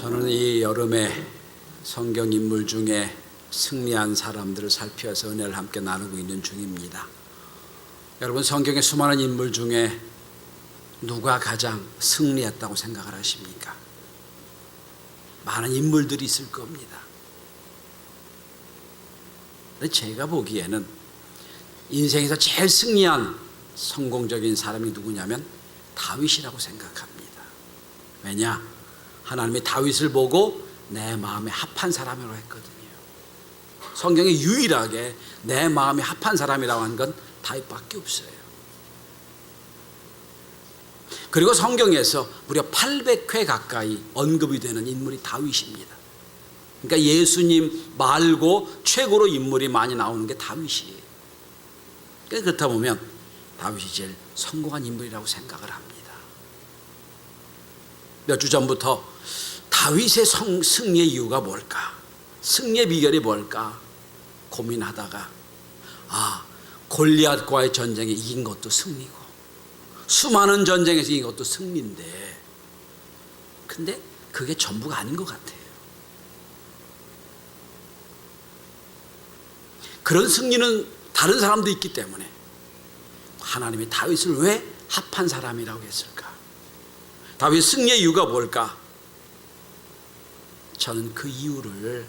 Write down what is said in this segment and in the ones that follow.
저는 이 여름에 성경 인물 중에 승리한 사람들을 살펴서 은혜를 함께 나누고 있는 중입니다. 여러분, 성경의 수많은 인물 중에 누가 가장 승리했다고 생각을 하십니까? 많은 인물들이 있을 겁니다. 근데 제가 보기에는 인생에서 제일 승리한 성공적인 사람이 누구냐면 다윗이라고 생각합니다. 왜냐? 하나님이 다윗을 보고 내 마음에 합한 사람이라고 했거든요. 성경에 유일하게 내 마음에 합한 사람이라고 한 건 다윗밖에 없어요. 그리고 성경에서 무려 800회 가까이 언급이 되는 인물이 다윗입니다. 그러니까 예수님 말고 최고로 인물이 많이 나오는 게 다윗이에요. 그렇다 보면 다윗이 제일 성공한 인물이라고 생각을 합니다. 몇 주 전부터 다윗의 승리의 이유가 뭘까? 승리의 비결이 뭘까? 고민하다가 골리앗과의 전쟁에 이긴 것도 승리고 수많은 전쟁에서 이긴 것도 승리인데, 근데 그게 전부가 아닌 것 같아요. 그런 승리는 다른 사람도 있기 때문에 하나님이 다윗을 왜 합한 사람이라고 했을까? 다윗의 승리의 이유가 뭘까? 저는 그 이유를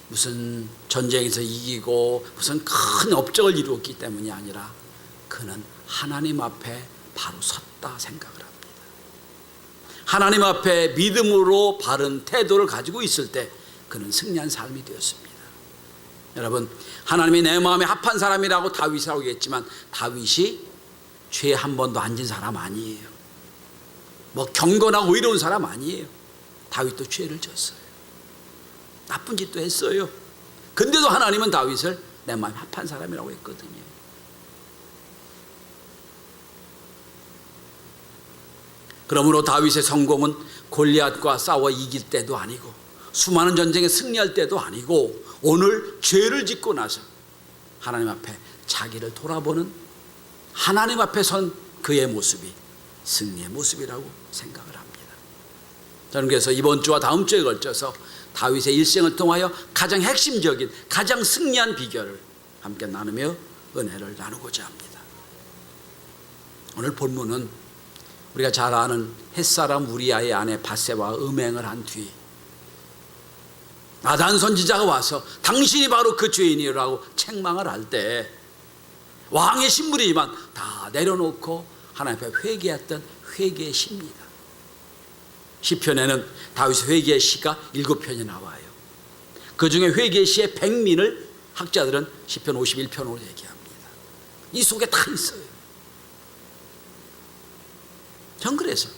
무슨 전쟁에서 이기고 무슨 큰 업적을 이루었기 때문이 아니라 그는 하나님 앞에 바로 섰다 생각을 합니다. 하나님 앞에 믿음으로 바른 태도를 가지고 있을 때 그는 승리한 삶이 되었습니다. 여러분, 하나님이 내 마음에 합한 사람이라고 다윗이라고 했지만 다윗이 죄 한 번도 안 진 사람 아니에요. 뭐 경건하고 의로운 사람 아니에요. 다윗도 죄를 졌어요. 나쁜 짓도 했어요. 근데도 하나님은 다윗을 내 마음에 합한 사람이라고 했거든요. 그러므로 다윗의 성공은 골리앗과 싸워 이길 때도 아니고 수많은 전쟁에 승리할 때도 아니고 오늘 죄를 짓고 나서 하나님 앞에 자기를 돌아보는 하나님 앞에 선 그의 모습이 승리의 모습이라고 생각을 합니다. 저는 그래서 이번 주와 다음 주에 걸쳐서 다윗의 일생을 통하여 가장 핵심적인 가장 승리한 비결을 함께 나누며 은혜를 나누고자 합니다. 오늘 본문은 우리가 잘 아는 햇사람 우리아의 아내 밧세바와 음행을 한 뒤 나단 선지자가 와서 당신이 바로 그 죄인이라고 책망을 할 때 왕의 신분이지만 다 내려놓고 하나님 앞에 회개했던 회개의 시입니다. 시편에는 다윗의 회개의 시가 7편이 나와요. 그 중에 회개의 시의 백민을 학자들은 시편 51편으로 얘기합니다. 이 속에 다 있어요. 전 그래서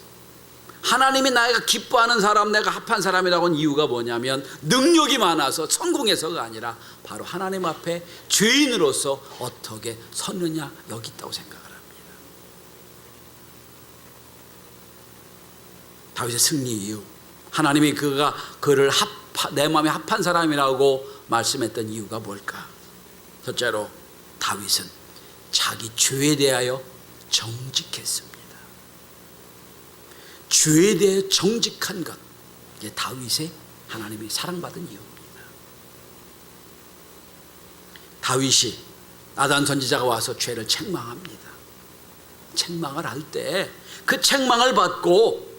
하나님이 내가 기뻐하는 사람, 내가 합한 사람이라고 하는 이유가 뭐냐면 능력이 많아서 성공해서가 아니라 바로 하나님 앞에 죄인으로서 어떻게 섰느냐 여기 있다고 생각을 합니다. 다윗의 승리 이유, 하나님이 그를 내 마음에 합한 사람이라고 말씀했던 이유가 뭘까? 첫째로 다윗은 자기 죄에 대하여 정직했습니다. 죄에 대해 정직한 것, 이게 다윗의 하나님이 사랑받은 이유입니다. 다윗이 나단 선지자가 와서 죄를 책망합니다. 책망을 할 때 그 책망을 받고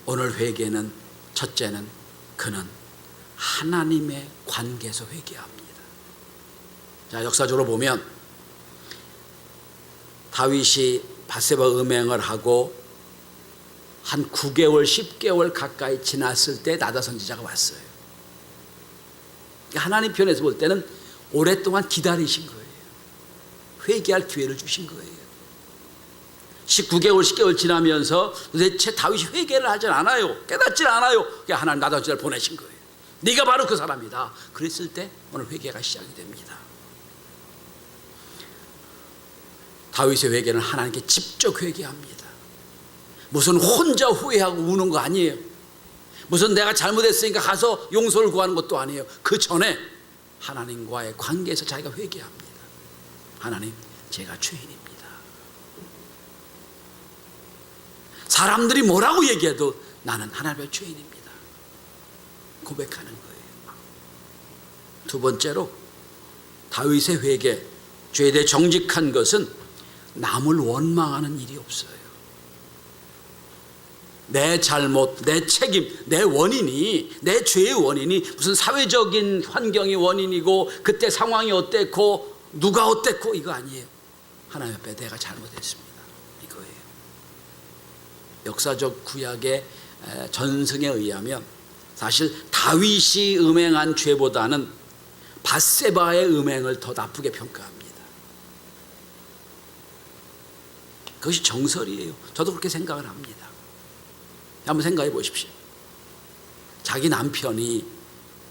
오늘 회개는 첫째는 그는 하나님의 관계에서 회개합니다. 자, 역사적으로 보면 다윗이 밧세바 음행을 하고 한 9개월, 10개월 가까이 지났을 때 나단 선지자가 왔어요. 하나님 편에서 볼 때는 오랫동안 기다리신 거예요. 회개할 기회를 주신 거예요. 19개월, 10개월 지나면서 도대체 다윗이 회개를 하질 않아요. 깨닫질 않아요. 하나님 나단 선지자를 보내신 거예요. 네가 바로 그 사람이다. 그랬을 때 오늘 회개가 시작이 됩니다. 다윗의 회개는 하나님께 직접 회개합니다. 무슨 혼자 후회하고 우는 거 아니에요. 무슨 내가 잘못했으니까 가서 용서를 구하는 것도 아니에요. 그 전에 하나님과의 관계에서 자기가 회개합니다. 하나님, 제가 죄인입니다. 사람들이 뭐라고 얘기해도 나는 하나님의 죄인입니다. 고백하는 거예요. 두 번째로 다윗의 회개, 죄에 대해 정직한 것은 남을 원망하는 일이 없어요. 내 잘못, 내 책임, 내 원인이, 내 죄의 원인이 무슨 사회적인 환경이 원인이고 그때 상황이 어땠고 누가 어땠고 이거 아니에요. 하나님 앞에 내가 잘못했습니다. 이거예요. 역사적 구약의 전승에 의하면 사실 다윗이 음행한 죄보다는 밧세바의 음행을 더 나쁘게 평가합니다. 그것이 정설이에요. 저도 그렇게 생각을 합니다. 한번 생각해 보십시오. 자기 남편이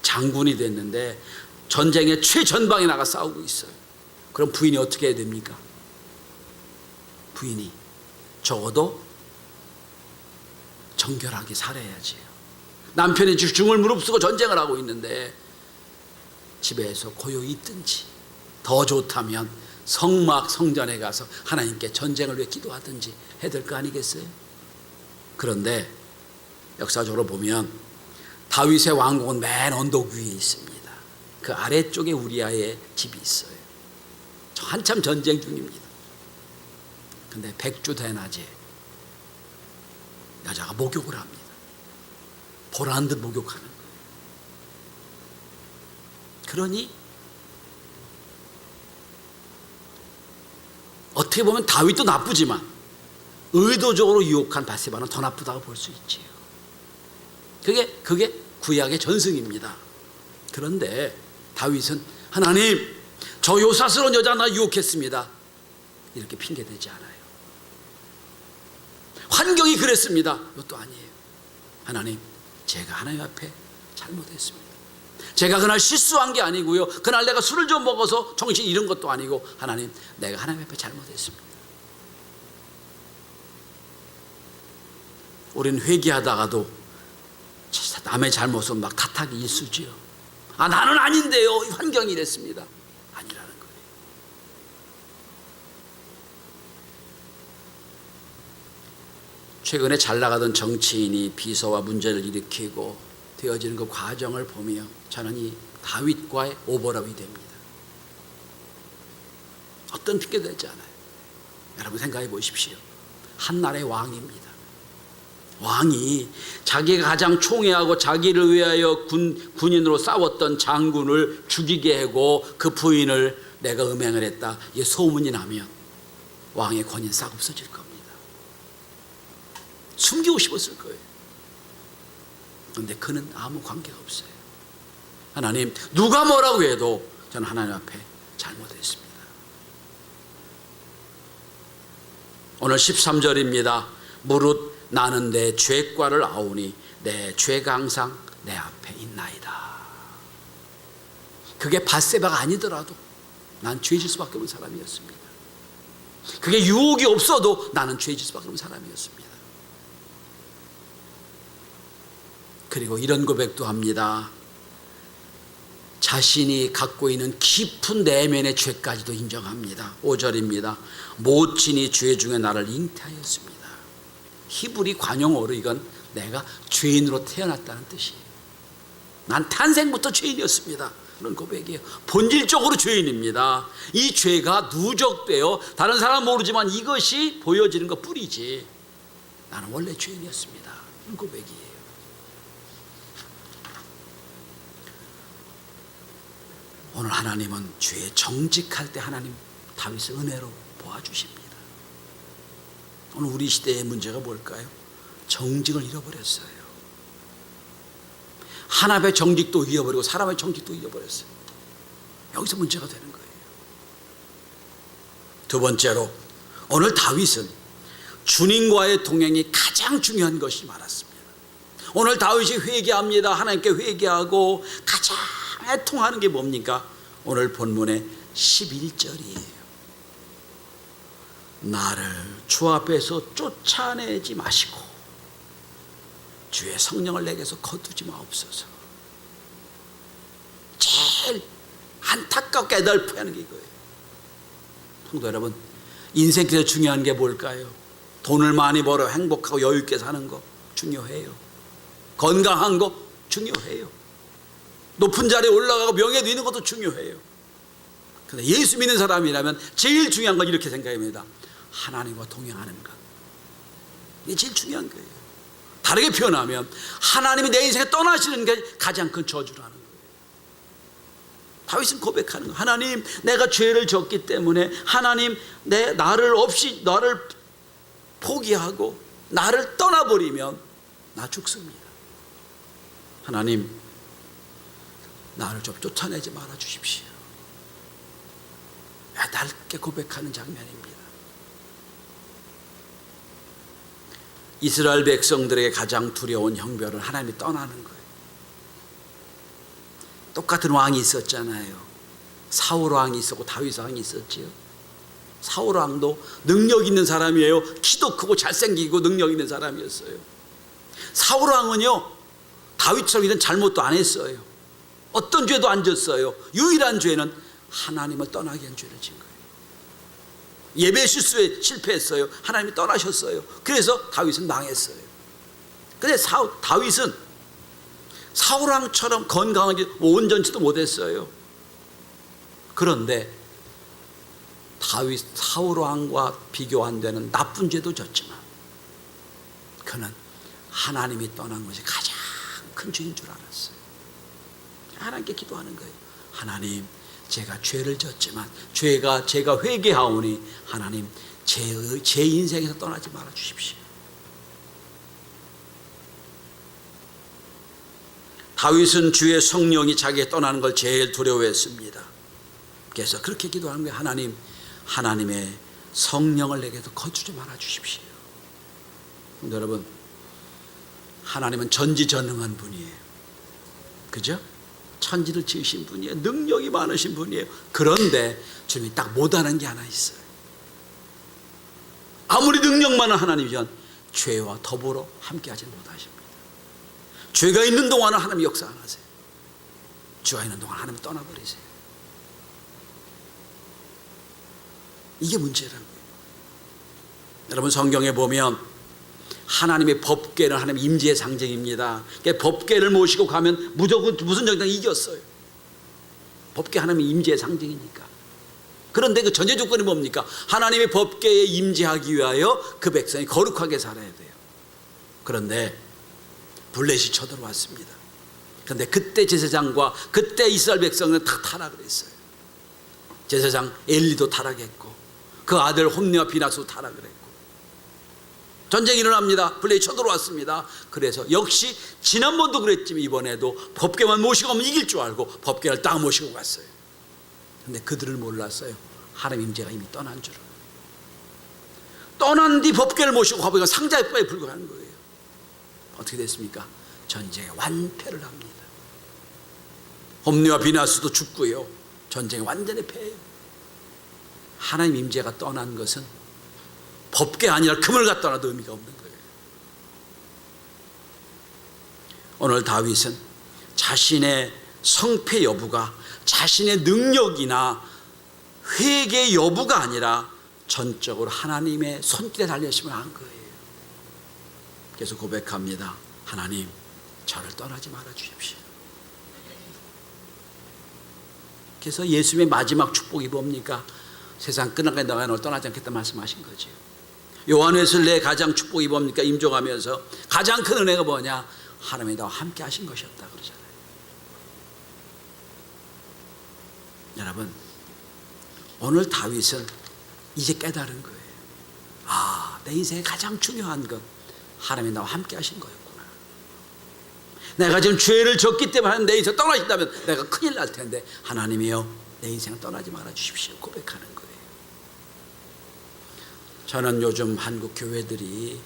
장군이 됐는데 전쟁의 최전방에 나가 싸우고 있어요. 그럼 부인이 어떻게 해야 됩니까? 부인이 적어도 정결하게 살아야지. 남편이 죽을 무릅쓰고 전쟁을 하고 있는데 집에서 고요히 있든지, 더 좋다면 성전에 가서 하나님께 전쟁을 위해 기도하든지 해야 될 거 아니겠어요? 그런데 역사적으로 보면 다윗의 왕국은 맨 언덕 위에 있습니다. 그 아래쪽에 우리아의 집이 있어요. 한참 전쟁 중입니다. 근데 백주 대낮에 여자가 목욕을 합니다. 보란 듯 목욕하는 거예요. 그러니 어떻게 보면 다윗도 나쁘지만 의도적으로 유혹한 밧세바는 더 나쁘다고 볼 수 있지요. 그게 구약의 전승입니다. 그런데 다윗은 하나님, 저 요사스러운 여자 나 유혹했습니다. 이렇게 핑계대지 않아요. 환경이 그랬습니다. 이것도 아니에요. 하나님, 제가 하나님 앞에 잘못했습니다. 제가 그날 실수한 게 아니고요. 그날 내가 술을 좀 먹어서 정신 잃은 것도 아니고 하나님, 내가 하나님 앞에 잘못했습니다. 우리는 회개하다가도 남의 잘못은 막 탓하기 일쑤지요. 나는 아닌데요. 환경이 이랬습니다. 아니라는 거예요. 최근에 잘 나가던 정치인이 비서와 문제를 일으키고 되어지는 그 과정을 보며 저는 이 다윗과의 오버랩이 됩니다. 어떤 핑계도 되지 않아요. 여러분 생각해 보십시오. 한나라의 왕입니다. 왕이 자기가 가장 총애하고 자기를 위하여 군인으로 싸웠던 장군을 죽이게 하고 그 부인을 내가 음행을 했다, 이게 소문이 나면 왕의 권위는 싹 없어질 겁니다. 숨기고 싶었을 거예요. 그런데 그는 아무 관계가 없어요. 하나님, 누가 뭐라고 해도 저는 하나님 앞에 잘못했습니다. 오늘 13절입니다. 무릇 나는 내 죄과를 아오니 내 죄가 항상 내 앞에 있나이다. 그게 밧세바가 아니더라도 난 죄질 수밖에 없는 사람이었습니다. 그게 유혹이 없어도 나는 죄질 수밖에 없는 사람이었습니다. 그리고 이런 고백도 합니다. 자신이 갖고 있는 깊은 내면의 죄까지도 인정합니다. 5절입니다. 모친이 죄 중에 나를 잉태하였습니다. 히브리 관용어로 이건 내가 죄인으로 태어났다는 뜻이에요. 난 탄생부터 죄인이었습니다. 그런 고백이에요. 본질적으로 죄인입니다. 이 죄가 누적되어 다른 사람은 모르지만 이것이 보여지는 것 뿐이지 나는 원래 죄인이었습니다. 그런 고백이에요. 오늘 하나님은 죄에 정직할 때 하나님 다윗의 은혜로 보아주십니다. 오늘 우리 시대의 문제가 뭘까요? 정직을 잃어버렸어요. 하나님의 정직도 잃어버리고 사람의 정직도 잃어버렸어요. 여기서 문제가 되는 거예요. 두 번째로 오늘 다윗은 주님과의 동행이 가장 중요한 것이 많았습니다. 오늘 다윗이 회개합니다. 하나님께 회개하고 가장 애통하는 게 뭡니까? 오늘 본문의 11절이에요. 나를 주 앞에서 쫓아내지 마시고 주의 성령을 내게서 거두지 마옵소서. 제일 안타깝게 애달프게 하는 게 이거예요. 성도 여러분, 인생길에서 중요한 게 뭘까요? 돈을 많이 벌어 행복하고 여유 있게 사는 거 중요해요. 건강한 거 중요해요. 높은 자리에 올라가고 명예도 있는 것도 중요해요. 그런데 예수 믿는 사람이라면 제일 중요한 건 이렇게 생각합니다. 하나님과 동행하는 것. 이게 제일 중요한 거예요. 다르게 표현하면 하나님이 내 인생에 떠나시는 게 가장 큰 저주라는 거예요. 다윗은 고백하는 거예요. 하나님, 내가 죄를 졌기 때문에 하나님, 나를 포기하고 나를 떠나버리면 나 죽습니다. 하나님, 나를 좀 쫓아내지 말아 주십시오. 낮게 고백하는 장면입니다. 이스라엘 백성들에게 가장 두려운 형벌은 하나님이 떠나는 거예요. 똑같은 왕이 있었잖아요. 사울 왕이 있었고 다윗 왕이 있었지요. 사울 왕도 능력 있는 사람이에요. 키도 크고 잘생기고 능력 있는 사람이었어요. 사울 왕은요, 다윗처럼 이런 잘못도 안 했어요. 어떤 죄도 안 졌어요. 유일한 죄는 하나님을 떠나게 한 죄를 진 거예요. 예배 실수에 실패했어요. 하나님이 떠나셨어요. 그래서 다윗은 망했어요. 그런데 다윗은 사울왕처럼 건강하게 온전치도 못했어요. 그런데 다윗 사울왕과 비교 안 되는 나쁜 죄도 졌지만 그는 하나님이 떠난 것이 가장 큰 죄인 줄 알았어요. 하나님께 기도하는 거예요. 하나님, 제가 죄를 졌지만 제가 회개하오니 하나님, 제 인생에서 떠나지 말아 주십시오. 다윗은 주의 성령이 자기에 떠나는 걸 제일 두려워했습니다. 그래서 그렇게 기도하는 거예요. 하나님, 하나님의 성령을 내게도 거두지 말아 주십시오. 여러분, 하나님은 전지전능한 분이에요. 그죠? 천지를 지으신 분이에요. 능력이 많으신 분이에요. 그런데 주님이 딱 못하는 게 하나 있어요. 아무리 능력 많은 하나님이면 죄와 더불어 함께하지 못하십니다. 죄가 있는 동안은 하나님 역사 안 하세요. 죄가 있는 동안 하나님 떠나버리세요. 이게 문제라는 거예요. 여러분, 성경에 보면 하나님의 법궤는 하나님의 임재의 상징입니다. 그러니까 법궤를 모시고 가면 무조건 무슨 정당이 이겼어요. 법궤 하나님의 임재의 상징이니까. 그런데 그 전제 조건이 뭡니까? 하나님의 법궤에 임재하기 위하여 그 백성이 거룩하게 살아야 돼요. 그런데 블레셋이 쳐들어왔습니다. 그런데 그때 제사장과 그때 이스라엘 백성은 다 타락을 했어요. 제사장 엘리도 타락했고 그 아들 홈리와 비나스도 타락을 했고 전쟁이 일어납니다. 블레셋이 쳐들어왔습니다. 그래서 역시 지난번도 그랬지만 이번에도 법궤만 모시고 가면 이길 줄 알고 법궤를 딱 모시고 갔어요. 그런데 그들을 몰랐어요. 하나님 임재가 이미 떠난 줄을. 떠난 뒤 법궤를 모시고 가보니까 상자에 불과한 거예요. 어떻게 됐습니까? 전쟁에 완패를 합니다. 홈리와 비나스도 죽고요. 전쟁에 완전히 패해요. 하나님 임재가 떠난 것은 법궤 아니라 금을 갖다 놔도 의미가 없는 거예요. 오늘 다윗은 자신의 성패 여부가 자신의 능력이나 회개 여부가 아니라 전적으로 하나님의 손길에 달렸음을 한 거예요. 그래서 고백합니다. 하나님, 저를 떠나지 말아 주십시오. 그래서 예수님의 마지막 축복이 뭡니까? 세상 끝나가니 너가 너를 떠나지 않겠다 말씀하신 거죠. 요한에서 내 가장 축복이 뭡니까? 임종하면서 가장 큰 은혜가 뭐냐? 하나님이 나와 함께 하신 것이었다 그러잖아요. 여러분, 오늘 다윗은 이제 깨달은 거예요. 아, 내 인생에 가장 중요한 것 하나님이 나와 함께 하신 거였구나. 내가 지금 죄를 졌기 때문에 하나님 내 인생 떠나신다면 내가 큰일 날 텐데 하나님이여 내 인생 떠나지 말아 주십시오. 고백하는 거예요. 저는 요즘 한국 교회들이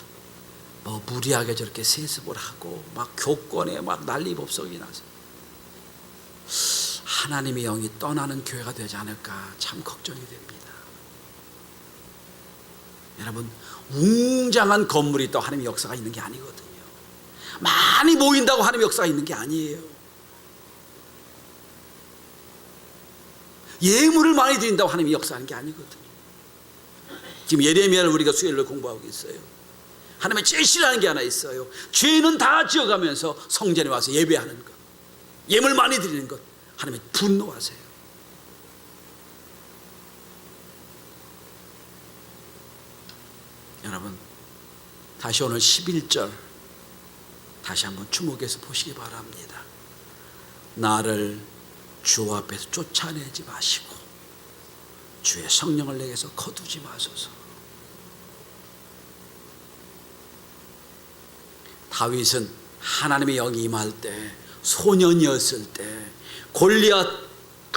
뭐 무리하게 저렇게 세습을 하고 막 교권에 막 난리법석이 나서 하나님의 영이 떠나는 교회가 되지 않을까 참 걱정이 됩니다. 여러분, 웅장한 건물이 있다고 하나님의 역사가 있는 게 아니거든요. 많이 모인다고 하나님의 역사가 있는 게 아니에요. 예물을 많이 드린다고 하나님의 역사하는 게 아니거든요. 지금 예레미야를 우리가 수요일로 공부하고 있어요. 하나님의 제일 싫어하는 게 하나 있어요. 죄는 다 지어가면서 성전에 와서 예배하는 것, 예물 많이 드리는 것, 하나님이 분노하세요. 여러분, 다시 오늘 11절 다시 한번 주목해서 보시기 바랍니다. 나를 주 앞에서 쫓아내지 마시고 주의 성령을 내게서 거두지 마소서. 다윗은 하나님의 영이 임할 때, 소년이었을 때, 골리앗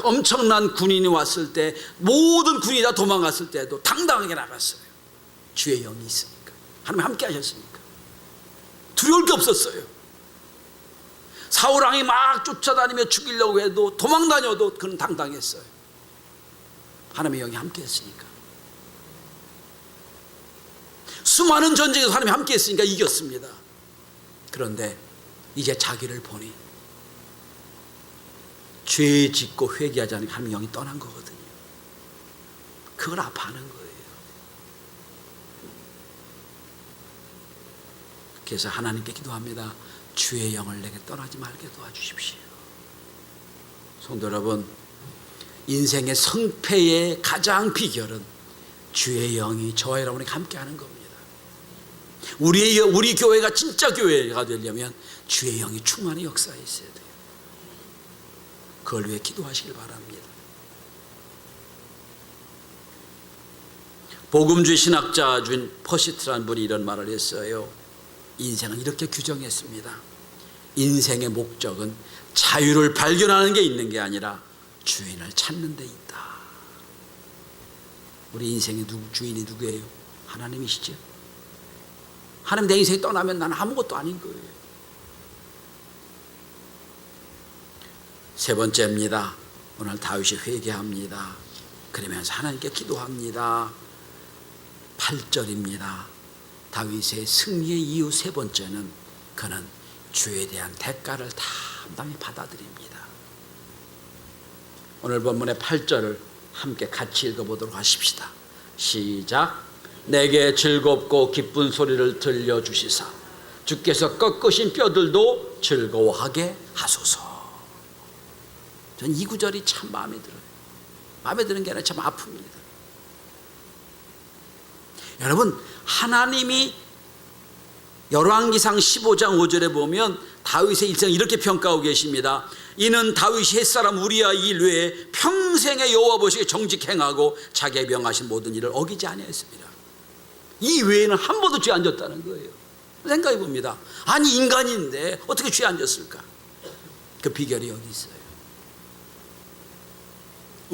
엄청난 군인이 왔을 때, 모든 군인이 다 도망갔을 때도 당당하게 나갔어요. 주의 영이 있으니까, 하나님 함께 하셨으니까 두려울 게 없었어요. 사울왕이 막 쫓아다니며 죽이려고 해도, 도망다녀도 그는 당당했어요. 하나님의 영이 함께 했으니까. 수많은 전쟁에서 하나님이 함께 했으니까 이겼습니다. 그런데 이제 자기를 보니 죄 짓고 회개하지 않으면 하나님의 영이 떠난 거거든요. 그걸 아파하는 거예요. 그래서 하나님께 기도합니다. 주의 영을 내게 떠나지 말게 도와주십시오. 성도 여러분, 인생의 성패의 가장 비결은 주의 영이 저와 여러분에게 함께하는 겁니다. 우리 교회가 진짜 교회가 되려면 주의 영이 충만히 역사에 있어야 돼요. 그걸 위해 기도하시길 바랍니다. 복음주의 신학자 준 퍼시트라는 분이 이런 말을 했어요. 인생은 이렇게 규정했습니다. 인생의 목적은 자유를 발견하는 게 있는 게 아니라 주인을 찾는 데 있다. 우리 인생의 주인이 누구예요? 하나님이시죠. 하나님 내 인생이 떠나면 나는 아무것도 아닌 거예요. 세 번째입니다. 오늘 다윗이 회개합니다. 그러면서 하나님께 기도합니다. 8절입니다. 다윗의 승리의 이유 세 번째는 그는 주에 대한 대가를 담담히 받아들입니다. 오늘 본문의 8절을 함께 같이 읽어보도록 하십시다. 시작. 내게 즐겁고 기쁜 소리를 들려주시사 주께서 꺾으신 뼈들도 즐거워하게 하소서. 전 이 구절이 참 마음에 들어요. 마음에 드는 게 아니라 참 아픕니다. 여러분, 하나님이 열왕기상 15장 5절에 보면 다윗의 일생을 이렇게 평가하고 계십니다. 이는 다윗이 햇사람 우리아 일 외에 평생의 여호와 보시기에 정직 행하고 자기의 명하신 모든 일을 어기지 아니하였습니다. 이 외에는 한 번도 죄 안 졌다는 거예요. 생각해 봅니다. 아니, 인간인데 어떻게 죄 안 졌을까? 그 비결이 여기 있어요.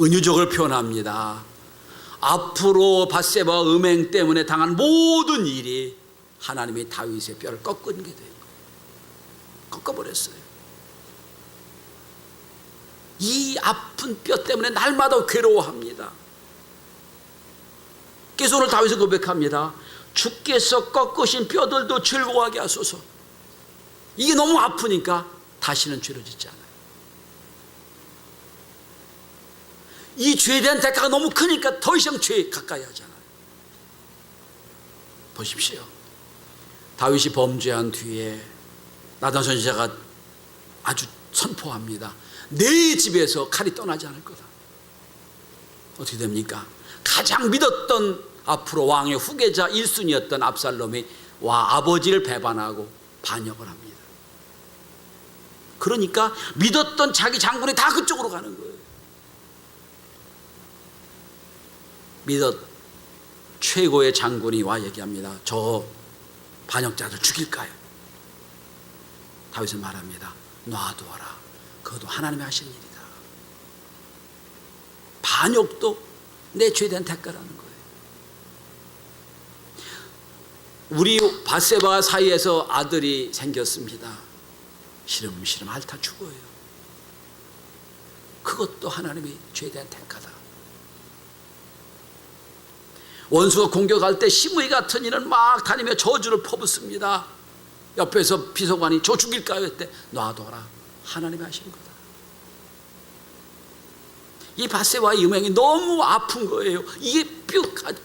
은유적을 표현합니다. 앞으로 밧세바 음행 때문에 당한 모든 일이 하나님이 다윗의 뼈를 꺾은 게 돼요. 꺾어버렸어요. 이 아픈 뼈 때문에 날마다 괴로워합니다. 그래서 오늘 다윗은 고백합니다. 주께서 꺾으신 뼈들도 즐거워하게 하소서. 이게 너무 아프니까 다시는 죄를 짓지 않아요. 이 죄에 대한 대가가 너무 크니까 더 이상 죄에 가까이 하잖아요. 보십시오. 다윗이 범죄한 뒤에 나단 선지자가 아주 선포합니다. 내 집에서 칼이 떠나지 않을 거다. 어떻게 됩니까? 가장 믿었던 앞으로 왕의 후계자 1순위였던 압살롬이 아버지를 배반하고 반역을 합니다. 그러니까 믿었던 자기 장군이 다 그쪽으로 가는 거예요. 최고의 장군이 얘기합니다. 저 반역자들 죽일까요? 다윗은 말합니다. 놔두어라. 그것도 하나님이 하신 일이다. 반역도 내 죄에 대한 대가라는 거예요. 우리 밧세바 사이에서 아들이 생겼습니다. 시름시름 앓다 죽어요. 그것도 하나님의 죄에 대한 대가다. 원수가 공격할 때 시므이 같은 이는 막 다니며 저주를 퍼붓습니다. 옆에서 비서관이 저 죽일까요? 했대. 놔둬라. 하나님이 하신 거다. 이 밧세바의 음행이 너무 아픈 거예요. 이게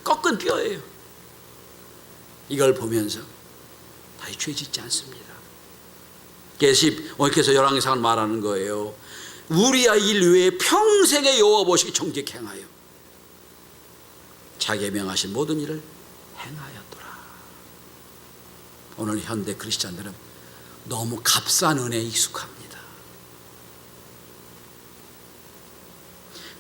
꺾은 뼈예요. 이걸 보면서 다시 죄 짓지 않습니다. 그래서 열왕기상을 말하는 거예요. 우리야 일 외에 평생의 여호와 보시기 정직히 행하여 자기의 명하신 모든 일을 행하였더라. 오늘 현대 크리스찬들은 너무 값싼 은혜에 익숙합니다.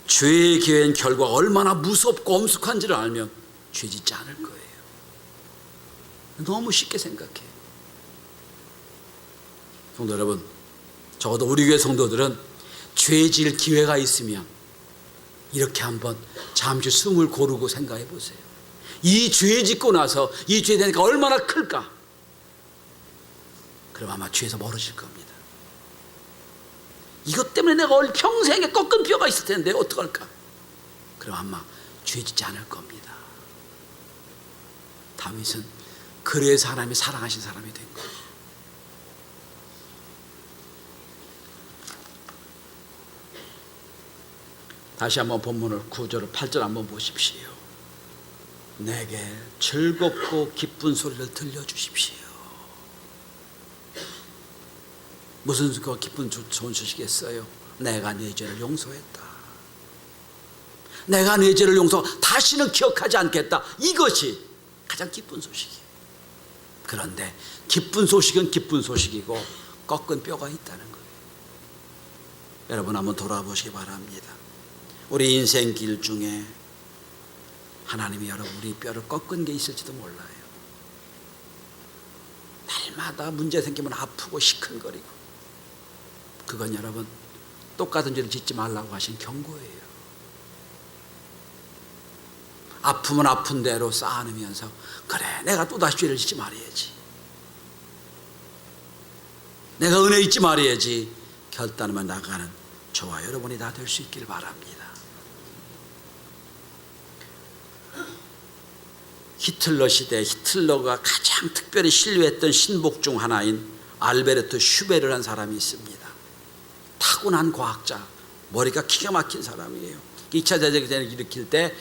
죄의 기회인 결과가 얼마나 무섭고 엄숙한지를 알면 죄 짓지 않을 거예요. 너무 쉽게 생각해요. 성도 여러분, 적어도 우리 교회 성도들은 죄 지을 기회가 있으면 이렇게 한번 잠시 숨을 고르고 생각해 보세요. 이 죄 짓고 나서 이 죄 되니까 얼마나 클까? 그럼 아마 죄에서 멀어질 겁니다. 이것 때문에 내가 평생에 꺾은 뼈가 있을 텐데 어떡할까? 그럼 아마 죄 짓지 않을 겁니다. 다윗은 그래서 하나님이 사랑하신 사람이 된 거예요. 다시 한번 본문을 9절 8절 한번 보십시오. 내게 즐겁고 기쁜 소리를 들려주십시오. 무슨 기쁜 좋은 소식이겠어요? 내가 네 죄를 용서했다. 내가 네 죄를 용서하고 다시는 기억하지 않겠다. 이것이 가장 기쁜 소식이에요. 그런데 기쁜 소식은 기쁜 소식이고 꺾은 뼈가 있다는 거예요. 여러분 한번 돌아보시기 바랍니다. 우리 인생 길 중에 하나님이 여러분 우리 뼈를 꺾은 게 있을지도 몰라요. 날마다 문제 생기면 아프고 시큰거리고, 그건 여러분 똑같은 죄를 짓지 말라고 하신 경고예요. 아프면 아픈 대로 쌓아놓으면서 그래 내가 또다시 죄를 짓지 말아야지, 내가 은혜 잊지 말아야지 결단하며 나가는 저와 여러분이 다 될 수 있길 바랍니다. 히틀러 시대 히틀러가 가장 특별히 신뢰했던 신복 중 하나인 알베르트 슈베르라는 사람이 있습니다. 타고난 과학자, 머리가 기가 막힌 사람이에요. 2차 대전을 일으킬 때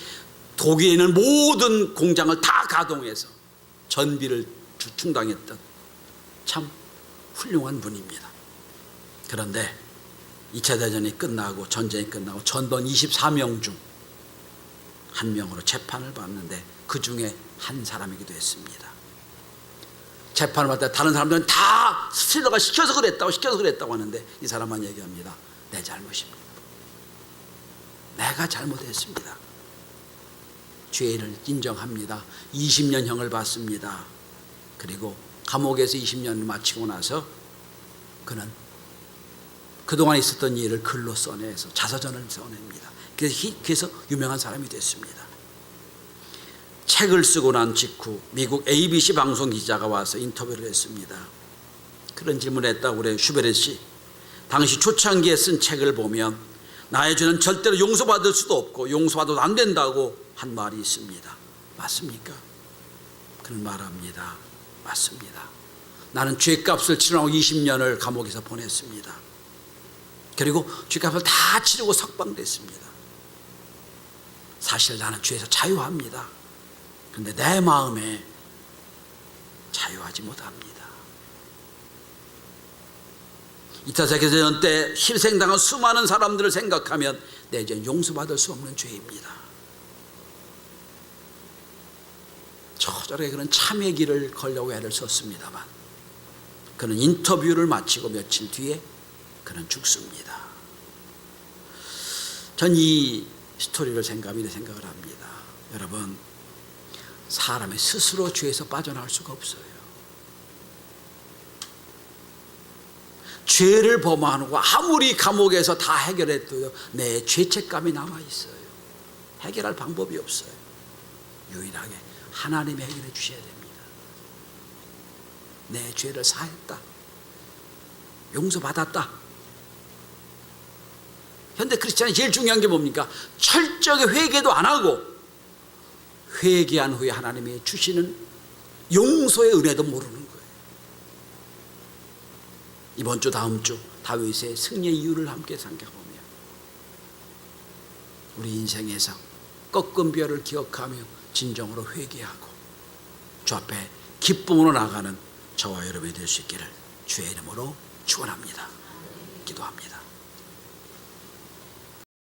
독일에 있는 모든 공장을 다 가동해서 전비를 충당했던 참 훌륭한 분입니다. 그런데 2차 대전이 끝나고 전쟁이 끝나고 전번 24명 중 한 명으로 재판을 받는데 그 중에 한 사람이기도 했습니다. 재판을 받을 때 다른 사람들은 다 스틸러가 시켜서 그랬다고 하는데 이 사람만 얘기합니다. 내 잘못입니다. 내가 잘못했습니다. 죄를 인정합니다. 20년형을 받습니다. 그리고 감옥에서 20년을 마치고 나서 그는 그동안 있었던 일을 글로 써내서 자서전을 써냅니다. 그래서 유명한 사람이 됐습니다. 책을 쓰고 난 직후 미국 ABC 방송 기자가 와서 인터뷰를 했습니다. 그런 질문을 했다고 그래요. 슈베르 씨, 당시 초창기에 쓴 책을 보면 나의 죄는 절대로 용서받을 수도 없고 용서받아도 안 된다고 한 말이 있습니다. 맞습니까? 그는 말합니다. 맞습니다. 나는 죄값을 치르고 20년을 감옥에서 보냈습니다. 그리고 죄값을 다 치르고 석방됐습니다. 사실 나는 죄에서 자유합니다. 그런데 내 마음에 자유하지 못합니다. 2차 세계대전 때 희생당한 수많은 사람들을 생각하면 내 죄는 용서받을 수 없는 죄입니다. 처절하게 그런 참의 길을 걸려고 애를 썼습니다만 그는 인터뷰를 마치고 며칠 뒤에 그는 죽습니다. 전 이 스토리를 생각을 합니다. 여러분, 사람이 스스로 죄에서 빠져나올 수가 없어요. 죄를 범하고 아무리 감옥에서 다 해결해도 내 죄책감이 남아있어요. 해결할 방법이 없어요. 유일하게 하나님이 해결해 주셔야 됩니다. 내 죄를 사했다, 용서받았다. 현대 크리스찬이 제일 중요한 게 뭡니까? 철저하게 회개도 안 하고 회개한 후에 하나님이 주시는 용서의 은혜도 모르는 거예요. 이번 주 다음 주 다윗의 승리의 이유를 함께 생각해보면 우리 인생에서 꺾은 뼈를 기억하며 진정으로 회개하고 주 앞에 기쁨으로 나아가는 저와 여러분이 될 수 있기를 주의 이름으로 축원합니다. 기도합니다.